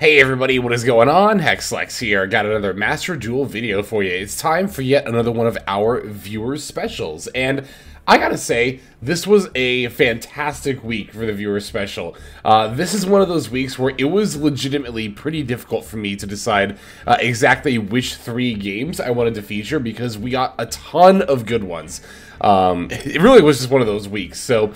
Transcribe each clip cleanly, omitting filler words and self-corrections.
Hey everybody, what is going on? Hexlex here. Got another Master Duel video for you. It's time for yet another one of our viewers specials. And I gotta say, this was a fantastic week for the viewer special. This is one of those weeks where it was legitimately pretty difficult for me to decide exactly which 3 games I wanted to feature because we got a ton of good ones. It really was just one of those weeks. So,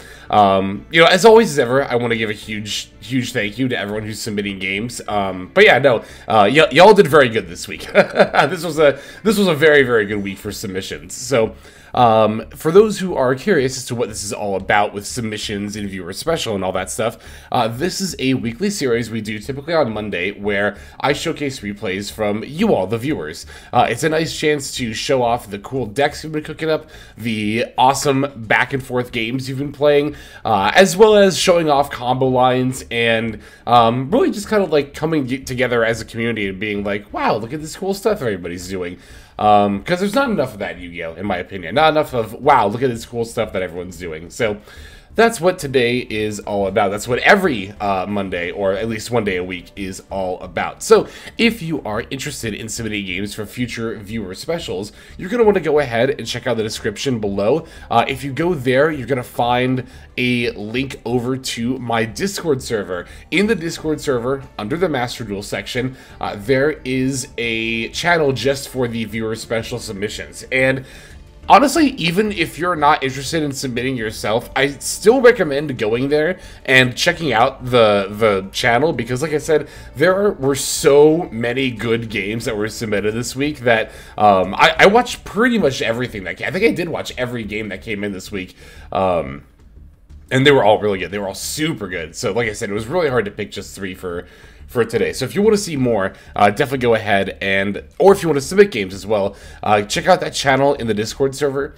you know, as always as ever, I want to give a huge thank you to everyone who's submitting games. But yeah, no, y'all did very good this week. This was a very good week for submissions. So, for those who are curious as to what this is all about with submissions and viewer special and all that stuff, this is a weekly series we do typically on Monday where I showcase replays from you all, the viewers. It's a nice chance to show off the cool decks you've been cooking up, the awesome back and forth games you've been playing, as well as showing off combo lines and really just kind of like coming together as a community and being like, wow, look at this cool stuff everybody's doing. Because there's not enough of that Yu-Gi-Oh, in my opinion. Not enough of, wow, look at this cool stuff that everyone's doing. So that's what today is all about. That's what every Monday, or at least one day a week, is all about. So if you are interested in submitting games for future viewer specials, you're going to want to go ahead and check out the description below. If you go there, you're going to find a link over to my Discord server. In the Discord server, under the Master Duel section, there is a channel just for the viewer special submissions. And honestly, even if you're not interested in submitting yourself, I still recommend going there and checking out the channel because, like I said, there were so many good games that were submitted this week that I watched pretty much everything that came. I think I did watch every game that came in this week. And they were all really good. They were all super good. So, like I said, it was really hard to pick just 3 for today. So if you want to see more, definitely go ahead or if you want to submit games as well, check out that channel in the Discord server.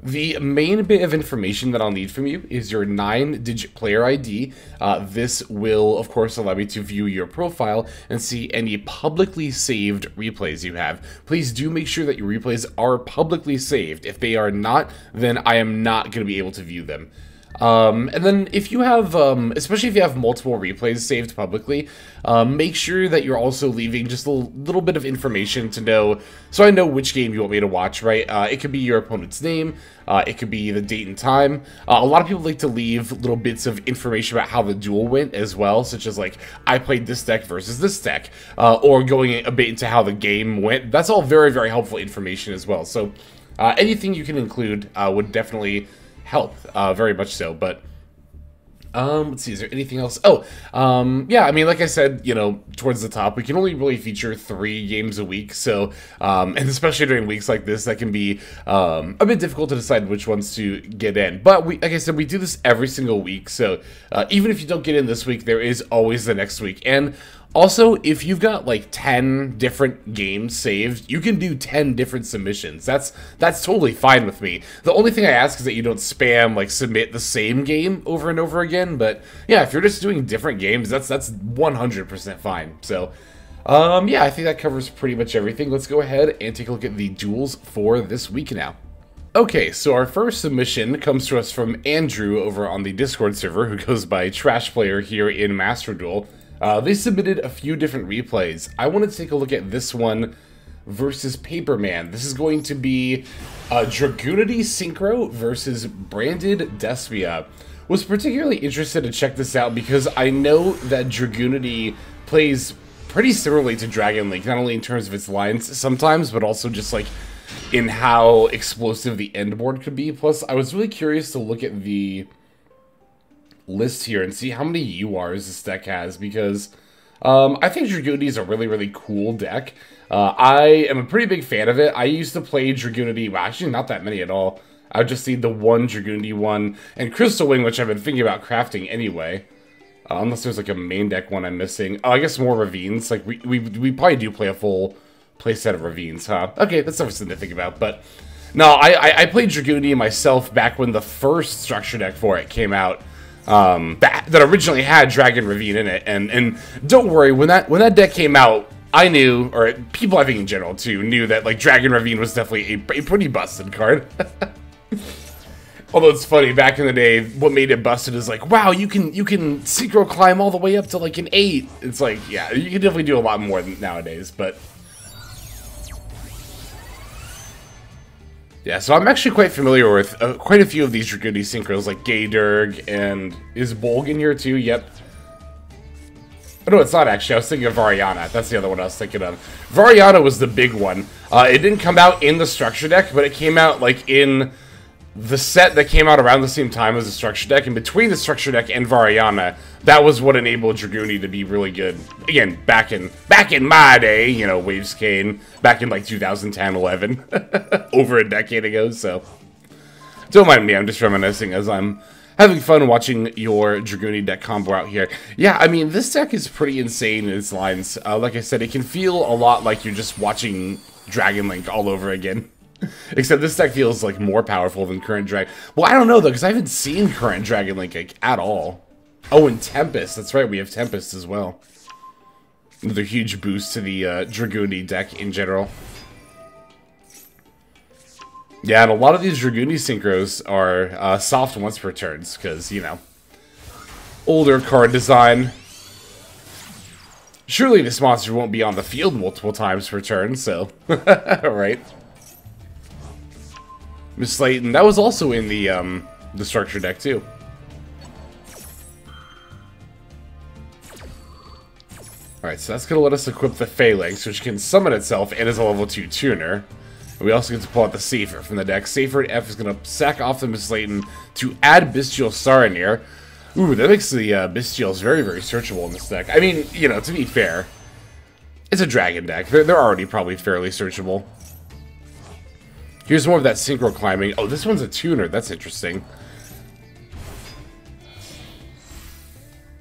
The main bit of information that I'll need from you is your 9-digit player ID. This will, of course, allow me to view your profile and see any publicly saved replays you have. Please do make sure that your replays are publicly saved. If they are not, then I am not going to be able to view them. And then if you have, especially if you have multiple replays saved publicly, make sure that you're also leaving just a little bit of information to know, so I know which game you want me to watch, right? It could be your opponent's name, it could be the date and time. A lot of people like to leave little bits of information about how the duel went as well, such as like, I played this deck versus this deck, or going a bit into how the game went. That's all very helpful information as well. So, anything you can include, would definitely help, very much so. But let's see, is there anything else? Oh, yeah, I mean, like I said, you know, towards the top, we can only really feature 3 games a week, so and especially during weeks like this, that can be a bit difficult to decide which ones to get in. But like I said, we do this every single week, so even if you don't get in this week, there is always the next week. And also, if you've got like 10 different games saved, you can do 10 different submissions. That's totally fine with me. The only thing I ask is that you don't spam, like, submit the same game over and over again. But yeah, if you're just doing different games, that's 100% fine. So, yeah, I think that covers pretty much everything. Let's go ahead and take a look at the duels for this week now. Okay, so our first submission comes to us from Andrew over on the Discord server, who goes by Trash Player here in Master Duel. They submitted a few different replays. I want to take a look at this one versus Paperman. This is going to be Dragoonity Synchro versus Branded Despia. Was particularly interested to check this out because I know that Dragoonity plays pretty similarly to Dragon Link, not only in terms of its lines sometimes, but also just like in how explosive the end board could be. Plus, I was really curious to look at the list here and see how many URs this deck has, because I think Dragoonity is a really cool deck. I am a pretty big fan of it. I used to play Dragoonity, well, actually not that many at all. I would just need the one Dragoonity one and Crystal Wing, which I've been thinking about crafting anyway. Unless there's like a main deck one I'm missing. Oh, I guess more Ravines. Like we probably do play a full playset of Ravines, huh? Okay, that's something to think about. But no, I played Dragoonity myself back when the first structure deck for it came out. That originally had Dragon Ravine in it, and don't worry, when that deck came out, I knew, or people I think in general too, knew that like Dragon Ravine was definitely a pretty busted card. Although it's funny, back in the day, what made it busted is like, wow, you can synchro climb all the way up to like an 8. It's like, yeah, you can definitely do a lot more than nowadays, but yeah. So I'm actually quite familiar with quite a few of these Dragoonie synchros, like Gaydurg, and is Bolg in here too? Yep. Oh, no, it's not actually. I was thinking of Variana. That's the other one I was thinking of. Variana was the big one. It didn't come out in the structure deck, but it came out like in the set that came out around the same time as the structure deck. And between the structure deck and Variana, that was what enabled Dragoonie to be really good. Again, back in my day, you know, Waves Kane, back in like 2010, 11, over a decade ago. So don't mind me. I'm just reminiscing as I'm having fun watching your Dragoonie deck combo out here. Yeah, I mean, this deck is pretty insane in its lines. Like I said, it can feel a lot like you're just watching Dragon Link all over again. Except this deck feels like more powerful than current Dragon. Well, I don't know though, because I haven't seen current Dragon Link like, at all. Oh, and Tempest. That's right, we have Tempest as well. Another huge boost to the Dragoonie deck in general. Yeah, and a lot of these Dragoonie synchros are soft once per turns, because, you know, older card design. Surely this monster won't be on the field multiple times per turn, so, right. Miss Slayton, that was also in the structure deck, too. Alright, so that's going to let us equip the Phalanx, which can summon itself and is a level 2 tuner. We also get to pull out the Safer from the deck. Safer F is going to sack off the Miss Slayton to add Bestial Saronir. Ooh, that makes the Bestials very, very searchable in this deck. I mean, you know, to be fair, it's a dragon deck. They're already probably fairly searchable. Here's more of that synchro climbing. Oh, this one's a tuner. That's interesting.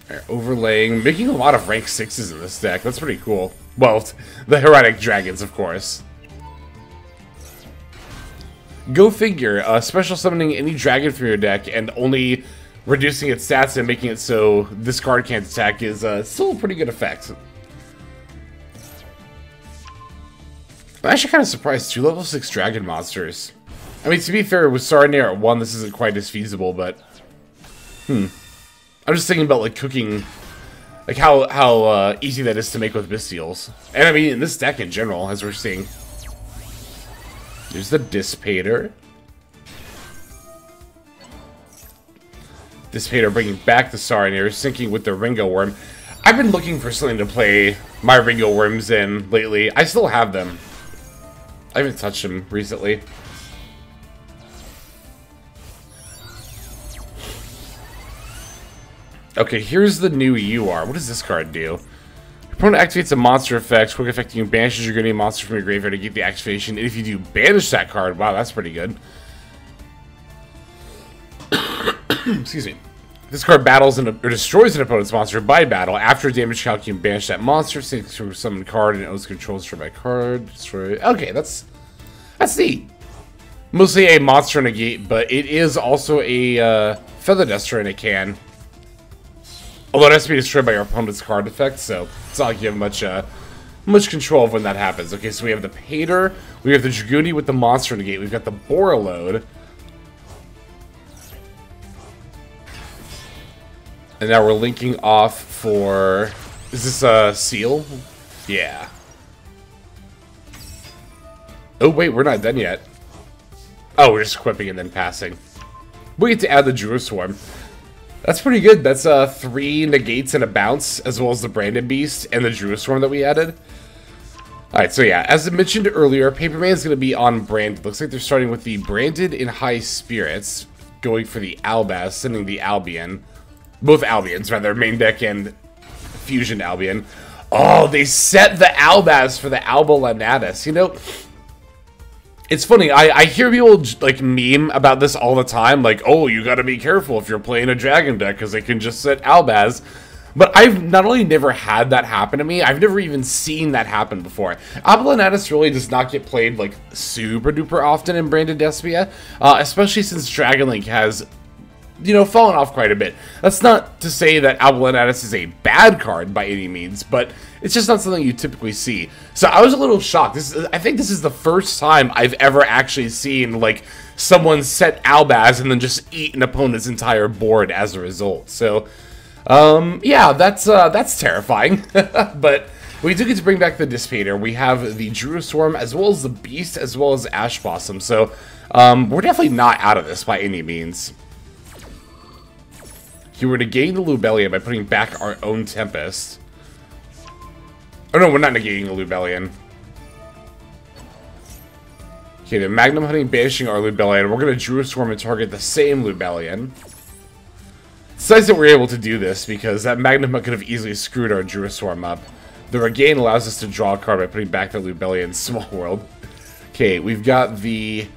Alright, overlaying. Making a lot of rank 6s in this deck. That's pretty cool. Well, the Heretic Dragons, of course. Go figure, special summoning any dragon from your deck and only reducing its stats and making it so this card can't attack is still a pretty good effect. I'm actually kind of surprised, 2 level 6 dragon monsters. I mean, to be fair, with Saronir at 1, this isn't quite as feasible, but I'm just thinking about, like, cooking, like, how easy that is to make with Bestials. And I mean, in this deck in general, as we're seeing. There's the Dissipator. Dissipator bringing back the Saronir, syncing with the Ringo Worm. I've been looking for something to play my Ringo Worms in lately. I still have them. I haven't touched them recently. Okay, here's the new UR. What does this card do? Opponent activates a monster effect, quick affecting you, banishes your Dragoonie monster from your graveyard to get the activation. And if you do banish that card, wow, that's pretty good. Excuse me. This card battles or destroys an opponent's monster by battle. After damage calc, you can banish that monster, since from summon card and it owns control, destroy by card. Destroy. Okay, that's neat. Mostly a monster negate, but it is also a Feather Duster, and it can. Although it has to be destroyed by your opponent's card effect, so it's not like you have much control of when that happens. Okay, so we have the Pater, we have the Dragoonie with the monster negate, we've got the Borreload. And now we're linking off for... Is this a Seal? Yeah. Oh wait, we're not done yet. Oh, we're just equipping and then passing. We get to add the Druid Swarm. That's pretty good. That's 3 negates and a bounce, as well as the Branded Beast and the Druid Swarm that we added. Alright, so yeah, as I mentioned earlier, Paperman's going to be on brand. Looks like they're starting with the Branded in High Spirits, going for the Albaz, sending the Albion. Both Albions, rather, main deck and Fusion Albion. Oh, they set the Albaz for the Alba Lanatus. You know, it's funny, I hear people, like, meme about this all the time, like, oh, you gotta be careful if you're playing a dragon deck, because they can just set Albaz. But I've not only never had that happen to me, I've never even seen that happen before. Alba Lanatus really does not get played, like, super duper often in Branded Despia, especially since Dragon Link has you know, fallen off quite a bit. That's not to say that Albulanatus is a bad card by any means, but it's just not something you typically see. So I was a little shocked. I think this is the first time I've ever actually seen, like, someone set Albaz and then just eat an opponent's entire board as a result. So, yeah, that's terrifying. But we do get to bring back the Dissipator. We have the Druiswarm, as well as the Beast, as well as Ash Blossom. So, we're definitely not out of this by any means. If you were to gain the Lubellion by putting back our own Tempest. Oh no, we're not negating the Lubellion. Okay, the Magnum Hunting banishing our Lubellion. We're going to Druiswarm and target the same Lubellion. It's nice that we're able to do this, because that Magnum Hunt could have easily screwed our Druiswarm up. The Regain allows us to draw a card by putting back the Lubellion Small World. Okay, we've got the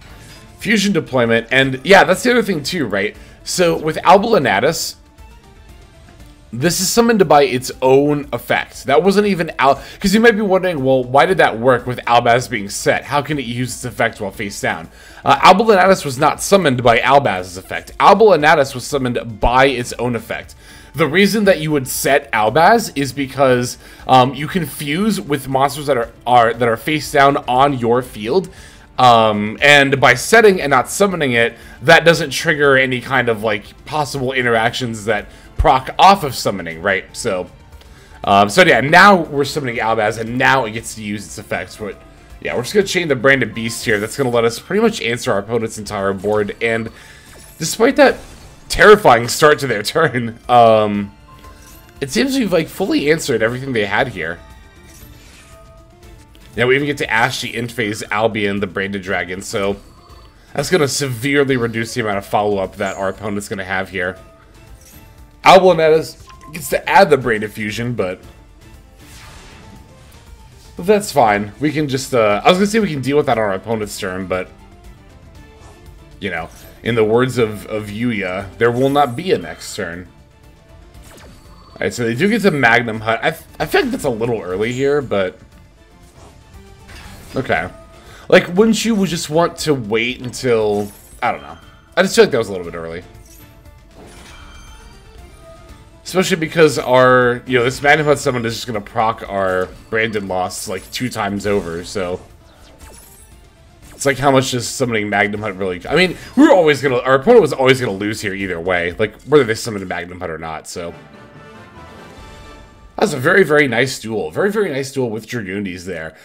Fusion Deployment, and yeah, that's the other thing too, right? So with Albulanatus, this is summoned by its own effect. That wasn't even out, because you might be wondering, well, why did that work with Albaz being set? How can it use its effect while face down? Albulanatus was not summoned by Albaz's effect. Albulanatus was summoned by its own effect. The reason that you would set Albaz is because you can fuse with monsters that are face down on your field. And by setting and not summoning it, that doesn't trigger any kind of like possible interactions that proc off of summoning, right? So yeah, now we're summoning Albaz, and now it gets to use its effects. But yeah, we're just gonna chain the Branded Beast here. That's gonna let us pretty much answer our opponent's entire board. And despite that terrifying start to their turn, it seems we've like fully answered everything they had here. Yeah, we even get to Ash the End-Phase Albion, the Branded Dragon, so that's going to severely reduce the amount of follow-up that our opponent's going to have here. Albulanatus gets to add the Branded Fusion, but that's fine. We can just, I was going to say we can deal with that on our opponent's turn, but, you know, in the words of Yuya, there will not be a next turn. Alright, so they do get to Magnum Hut. I feel like that's a little early here, but okay. Like, wouldn't you just want to wait until, I don't know. I just feel like that was a little bit early. Especially because our, you know, this Magnum Hut summon is just going to proc our Branded Loss like 2 times over, so it's like, how much does summoning Magnum Hut really... I mean, our opponent was always going to lose here either way, like, whether they summoned a Magnum Hut or not, so that's a very, very nice duel. Very, very nice duel with Dragoondies there.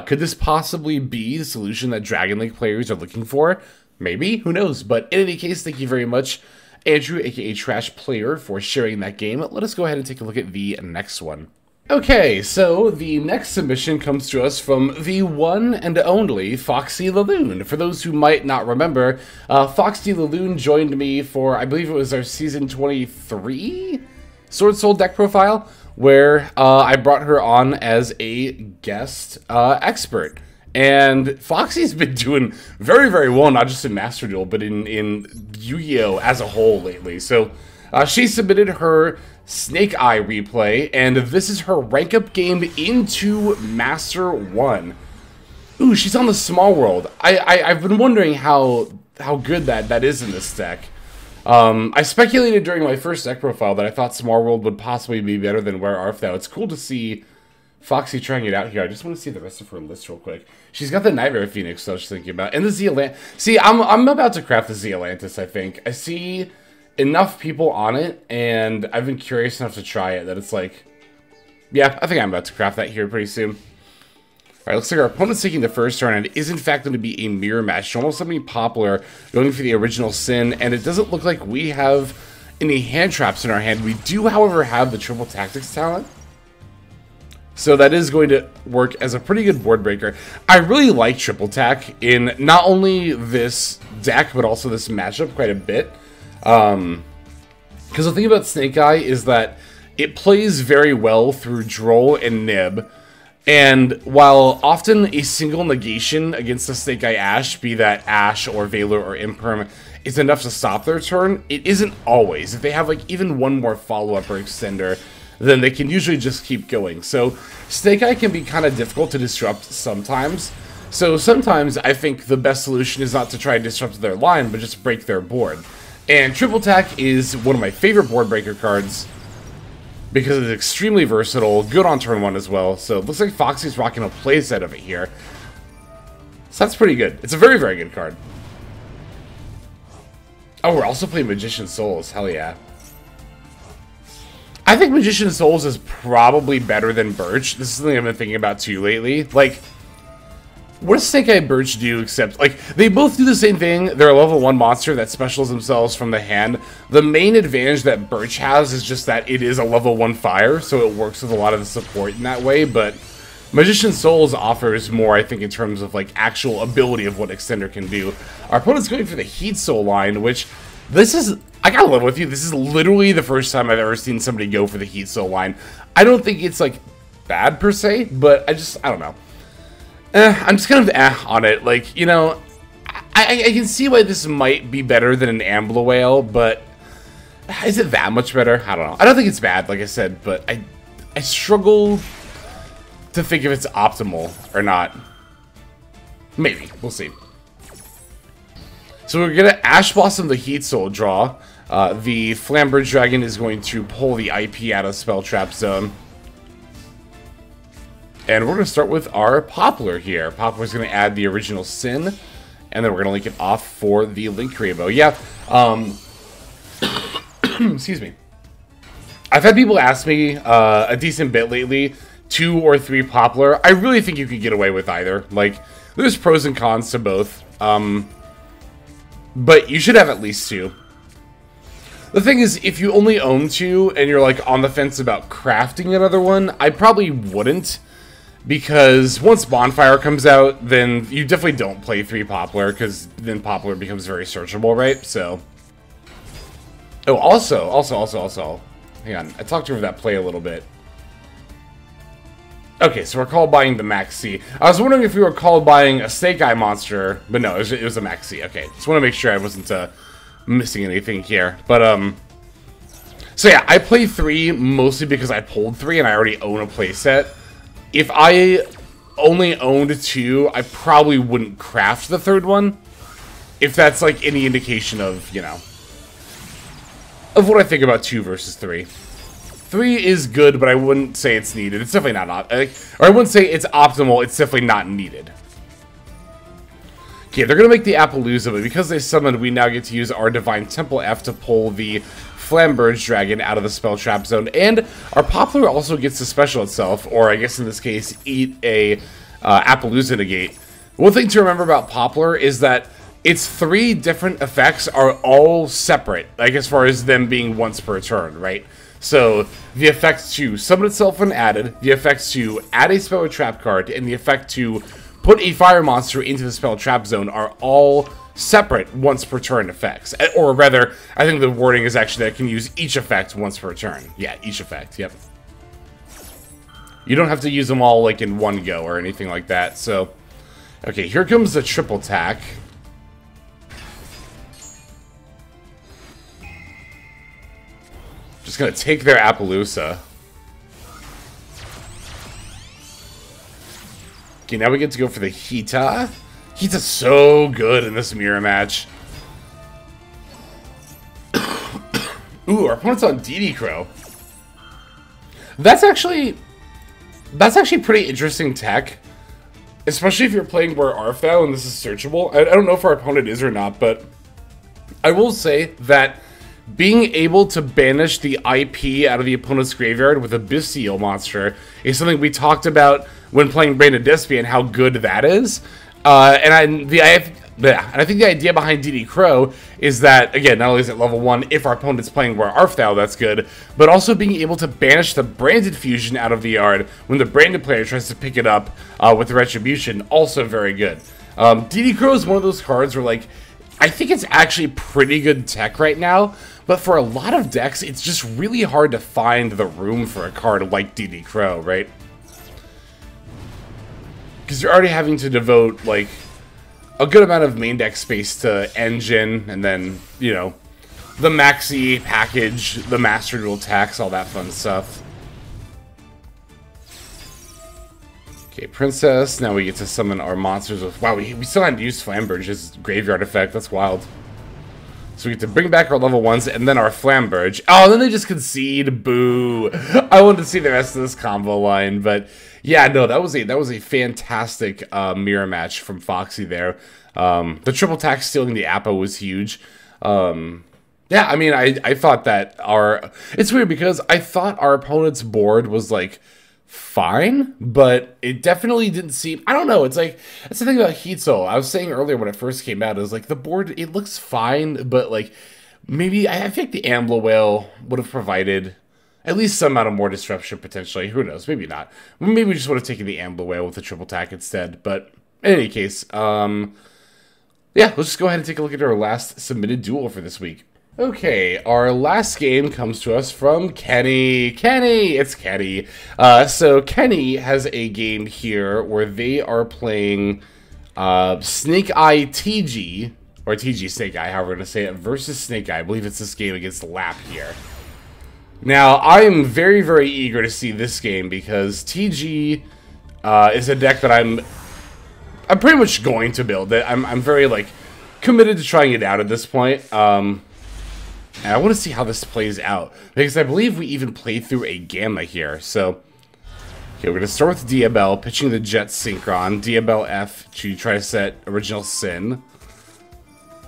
Could this possibly be the solution that Dragon League players are looking for? Maybe. Who knows? But in any case, thank you very much, Andrew, aka Trash Player, for sharing that game. Let us go ahead and take a look at the next one. Okay, so the next submission comes to us from the one and only Foxy Laloon. For those who might not remember, Foxy Laloon joined me for, I believe it was our Season 23 Sword Soul deck profile, where I brought her on as a guest expert. And Foxy's been doing very, very well, not just in Master Duel, but in Yu-Gi-Oh! As a whole lately. So she submitted her Snake Eye replay, and this is her rank up game into Master 1. Ooh, she's on the Small World. I've been wondering how good that is in this deck. I speculated during my first deck profile that I thought Small World would possibly be better than Where Art Thou. It's cool to see Foxy trying it out here. I just want to see the rest of her list real quick. She's got the Nightmare Phoenix, so I was thinking about, and the Zealantis. See, I'm about to craft the Zealantis, I think. I see enough people on it, and I've been curious enough to try it that it's like, yeah, I think I'm about to craft that here pretty soon. Alright, looks like our opponent's taking the first turn, and it is in fact going to be a mirror match. Almost something popular, going for the original Sin, and it doesn't look like we have any hand traps in our hand. We do, however, have the Triple Tactics talent, so that is going to work as a pretty good board breaker. I really like Triple Tack in not only this deck, but also this matchup quite a bit. Because the thing about Snake Eye is that it plays very well through Droll and Nib. And while often a single negation against the Snake Eye Ash, be that Ash or Valor or Imperm, is enough to stop their turn, it isn't always. If they have like even one more follow-up or extender, then they can usually just keep going. So Snake Eye can be kind of difficult to disrupt sometimes. So sometimes I think the best solution is not to try and disrupt their line, but just break their board. And Triple Attack is one of my favorite board breaker cards because it's extremely versatile, good on turn 1 as well. So it looks like Foxy's rocking a playset of it here. So that's pretty good. It's a very, very good card. Oh, we're also playing Magician Souls. Hell yeah. I think Magician Souls is probably better than Birch. This is something I've been thinking about too lately. Like, what does Snake Eye Birch do except, like, they both do the same thing. They're a level 1 monster that specials themselves from the hand. The main advantage that Birch has is just that it is a level 1 fire, so it works with a lot of the support in that way, but Magician Souls offers more, I think, in terms of, like, actual ability of what Extender can do. Our opponent's going for the Heat Soul line, which, this is, I gotta live with you, this is literally the first time I've ever seen somebody go for the Heat Soul line. I don't think it's, like, bad per se, but I don't know. I'm just kind of on it. Like, you know, I can see why this might be better than an Ambler Whale, but is it that much better? I don't know. I don't think it's bad, like I said, but I struggle to think if it's optimal or not. Maybe. We'll see. So we're going to Ash Blossom the Heat Soul draw. The Flamberge Dragon is going to pull the IP out of Spell Trap Zone. And we're going to start with our Poplar here. Poplar's going to add the original Sin, and then we're going to link it off for the Link Rainbow. Yeah, excuse me. I've had people ask me a decent bit lately, 2 or 3 Poplar. I really think you could get away with either. Like, there's pros and cons to both. But you should have at least 2. The thing is, if you only own 2 and you're, like, on the fence about crafting another one, I probably wouldn't. Because once Bonfire comes out, then you definitely don't play 3 Poplar, because then Poplar becomes very searchable, right? So. Oh, also. Hang on, I talked over that play a little bit. Okay, so we're call buying the Max C. I was wondering if we were call buying a Snake Eye monster, but no, it was a Max C. Okay, just want to make sure I wasn't missing anything here. But, so yeah, I play 3 mostly because I pulled 3 and I already own a playset. If I only owned 2, I probably wouldn't craft the 3rd one. If that's, like, any indication of, you know, of what I think about 2 versus 3. 3 is good, but I wouldn't say it's needed. It's definitely not, or I wouldn't say it's optimal, it's definitely not needed. Okay, they're going to make the Appaloosa, but because they summoned, we now get to use our Divine Temple F to pull the Flamberge Dragon out of the Spell Trap Zone, and our Poplar also gets to special itself, or I guess in this case, eat a Appaloosa negate. One thing to remember about Poplar is that its 3 different effects are all separate, like as far as them being once per turn, right? So, the effect to summon itself when added, the effect to add a Spell or Trap card, and the effect to put a fire monster into the Spell Trap Zone are all separate once per turn effects. Or rather, I think the wording is actually that I can use each effect once per turn. Yeah, each effect, yep. You don't have to use them all like in one go or anything like that, so. Okay, here comes the triple attack. Just gonna take their Appaloosa. Okay, now we get to go for the Hita. Hita's so good in this mirror match. Ooh, our opponent's on DD Crow. That's actually pretty interesting tech. Especially if you're playing Where Art Thou and this is searchable. I don't know if our opponent is or not, but I will say that being able to banish the IP out of the opponent's graveyard with a Bestial monster is something we talked about when playing Brain of Despia and how good that is. And I think the idea behind DD Crow is that, again, not only is it level 1 if our opponent's playing Where Art Thou, that's good, but also being able to banish the Branded Fusion out of the yard when the Branded player tries to pick it up with the Retribution, also very good. DD Crow is one of those cards where, like, I think it's actually pretty good tech right now, but for a lot of decks, it's just really hard to find the room for a card like DD Crow, right? Because you're already having to devote, like, a good amount of main deck space to Engine, and then, you know, the Maxi package, the Master Duel tax, all that fun stuff. Okay, Princess. Now we get to summon our monsters with... Wow, we still hadn't used Flamberge's graveyard effect. That's wild. So we get to bring back our level 1s and then our Flamberge. Oh, and then they just concede. Boo. I wanted to see the rest of this combo line, but yeah, no, that was a fantastic mirror match from Foxy there. The triple tack stealing the Appa was huge. Yeah, I mean, I thought that it's weird because I thought our opponent's board was like fine, but it definitely didn't seem, I don't know, it's like, that's the thing about Heat Soul. I was saying earlier when it first came out, it was like the board, it looks fine, but like maybe I think the Ambler Whale would have provided at least some amount of more disruption potentially. Who knows? Maybe not. Maybe we just would have taken the Ambler Whale with the triple tack instead. But in any case, yeah, let's just go ahead and take a look at our last submitted duel for this week. Okay, our last game comes to us from Kenny. It's Kenny. So Kenny has a game here where they are playing Snake Eye TG, or TG Snake Eye, however we're going to say it, versus Snake Eye. I believe it's this game against Lap here. Now, I am very, very eager to see this game because TG is a deck that I'm pretty much going to build. I'm very, like, committed to trying it out at this point. And I want to see how this plays out, because I believe we even played through a Gamma here. So, okay, we're going to start with Diabell, pitching the Jet Synchron. Diabell F to try to set Original Sin.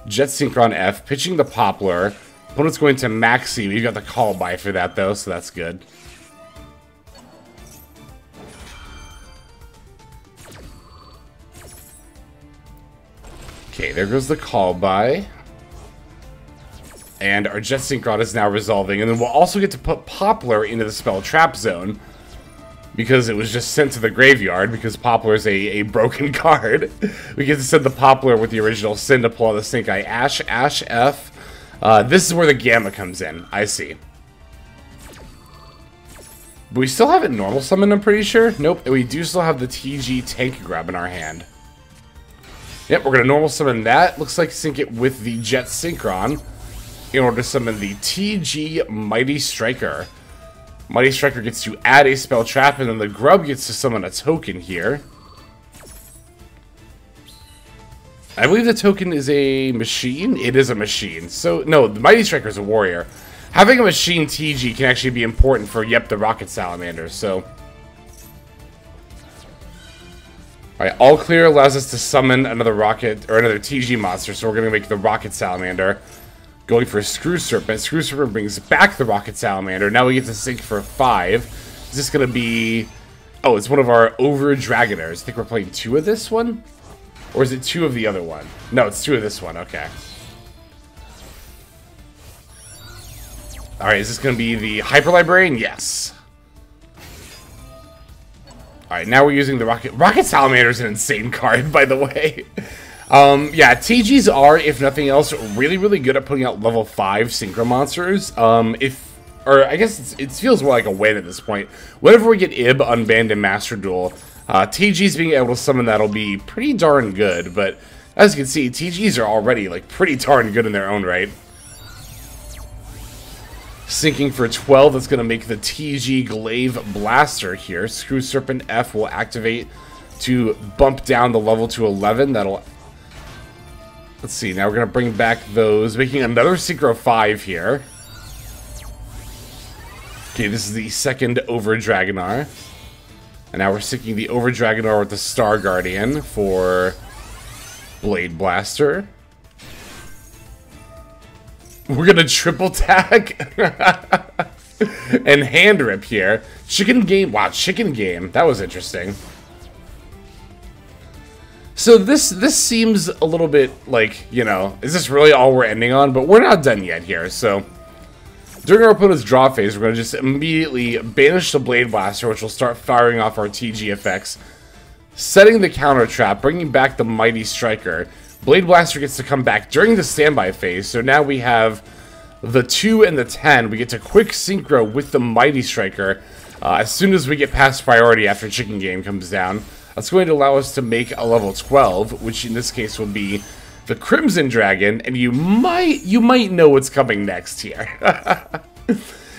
Jet Synchron F, pitching the Poplar. Opponent's going to Maxi. We've got the call by for that, though, so that's good. Okay, there goes the call by. And our Jet Synchron is now resolving. And then we'll also get to put Poplar into the spell Trap Zone, because it was just sent to the graveyard, because Poplar is a broken card. We get to send the Poplar with the Original Sin to pull out the Snake Eye Ash F. This is where the Gamma comes in. I see. But we still have it normal summon, I'm pretty sure. Nope, we do still have the TG Tank Grab in our hand. Yep, we're going to normal summon that. Looks like sync it with the Jet Synchron in order to summon the TG Mighty Striker. Mighty Striker gets to add a spell trap, and then the Grub gets to summon a token here. I believe the token is a machine. It is a machine. So, no, the Mighty Striker is a warrior. Having a machine TG can actually be important for, yep, the Rocket Salamander, so. Alright, all clear allows us to summon another Rocket, or another TG monster, so we're going to make the Rocket Salamander. Going for Screw Serpent. Screw Serpent brings back the Rocket Salamander. Now we get to sync for 5. Is this going to be... Oh, it's one of our Over Dragoners. I think we're playing 2 of this one? Or is it 2 of the other one? No, it's 2 of this one. Okay. Alright, is this going to be the Hyper Librarian? Yes. Alright, now we're using the Rocket Salamander is an insane card, by the way. Yeah, TGs are, if nothing else, really, really good at putting out level 5 Synchro monsters. Or I guess it feels more like a win at this point. Whenever we get Ib unbanned in Master Duel, TGs being able to summon that'll be pretty darn good. But as you can see, TGs are already like pretty darn good in their own right. Sinking for 12, that's going to make the TG Glaive Blaster here. Screw Serpent F will activate to bump down the level to 11. That'll... Let's see, now we're going to bring back those, making another Synchro 5 here. Okay, this is the second Over Dragonar. And now we're syncing the Over Dragonar with the Star Guardian for Blade Blaster. We're going to triple tag and hand rip here. Chicken Game. Wow, Chicken Game. That was interesting. So this seems a little bit like, you know, is this really all we're ending on? But we're not done yet here, so... During our opponent's draw phase, we're going to just immediately banish the Blade Blaster, which will start firing off our TG effects. Setting the counter trap, bringing back the Mighty Striker. Blade Blaster gets to come back during the standby phase, so now we have the 2 and the 10. We get to quick synchro with the Mighty Striker as soon as we get past priority after Chicken Game comes down. That's going to allow us to make a level 12, which in this case will be the Crimson Dragon, and you might know what's coming next here.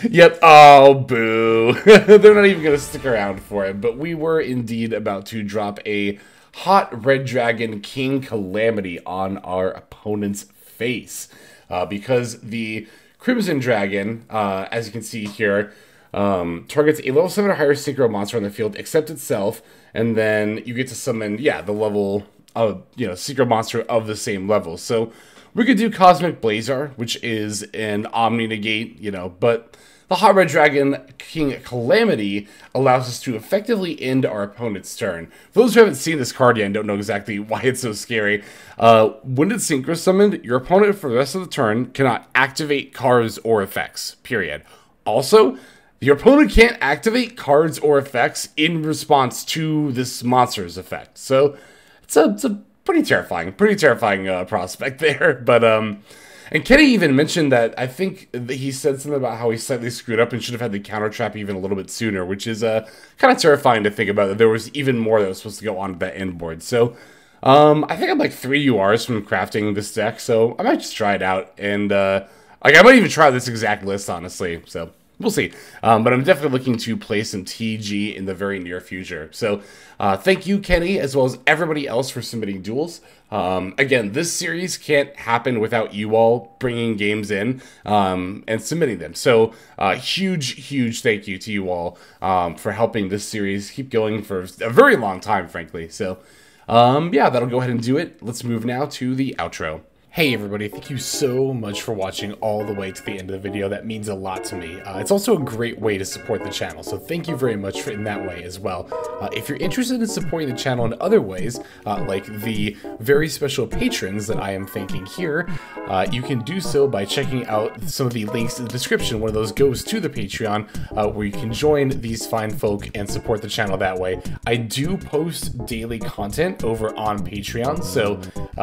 Yep, oh, boo. They're not even going to stick around for it, but we were indeed about to drop a Hot Red Dragon King Calamity on our opponent's face. because the Crimson Dragon, as you can see here, targets a level 7 or higher synchro monster on the field except itself, and then you get to summon, the level of, synchro monster of the same level. So we could do Cosmic Blazar, which is an Omni Negate, but the Hot Red Dragon King Calamity allows us to effectively end our opponent's turn. For those who haven't seen this card yet and don't know exactly why it's so scary, when it's synchro summoned, your opponent for the rest of the turn cannot activate cards or effects, period. Also, your opponent can't activate cards or effects in response to this monster's effect. So it's a pretty terrifying prospect there. But and Kenny even mentioned that I think that he said something about how he slightly screwed up and should have had the counter trap even a little bit sooner, which is kind of terrifying to think about, that there was even more that was supposed to go onto that end board. So I think I'm like 3 URs from crafting this deck, so I might just try it out, and I might even try this exact list, honestly. So we'll see. But I'm definitely looking to play some TG in the very near future. So thank you, Kenny, as well as everybody else for submitting duels. Again, this series can't happen without you all bringing games in and submitting them. So huge thank you to you all for helping this series keep going for a very long time, frankly. So that'll go ahead and do it. Let's move now to the outro. Hey everybody, thank you so much for watching all the way to the end of the video. That means a lot to me. It's also a great way to support the channel, so thank you very much in that way as well. If you're interested in supporting the channel in other ways, like the very special patrons that I am thanking here, you can do so by checking out some of the links in the description. One of those goes to the Patreon, where you can join these fine folk and support the channel that way. I do post daily content over on Patreon, so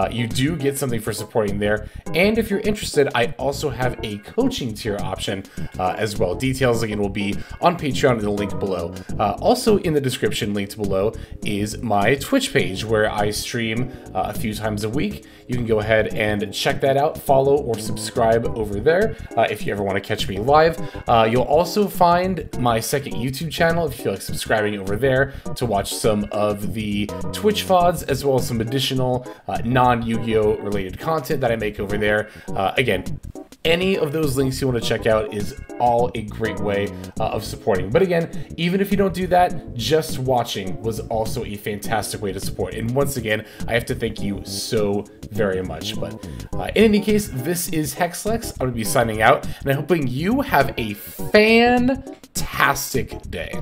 you do get something for support there. And if you're interested, I also have a coaching tier option as well. Details again will be on Patreon in the link below. Also in the description linked below is my Twitch page, where I stream a few times a week. You can go ahead and check that out, follow or subscribe over there if you ever want to catch me live. You'll also find my second YouTube channel if you feel like subscribing over there to watch some of the Twitch VODs, as well as some additional non-Yu-Gi-Oh related content that I make over there. Again, any of those links you want to check out is all a great way of supporting. But again, even if you don't do that, just watching was also a fantastic way to support. And once again, I have to thank you so very much. But in any case, this is Hexlex. I'm going to be signing out, and I'm hoping you have a fantastic day.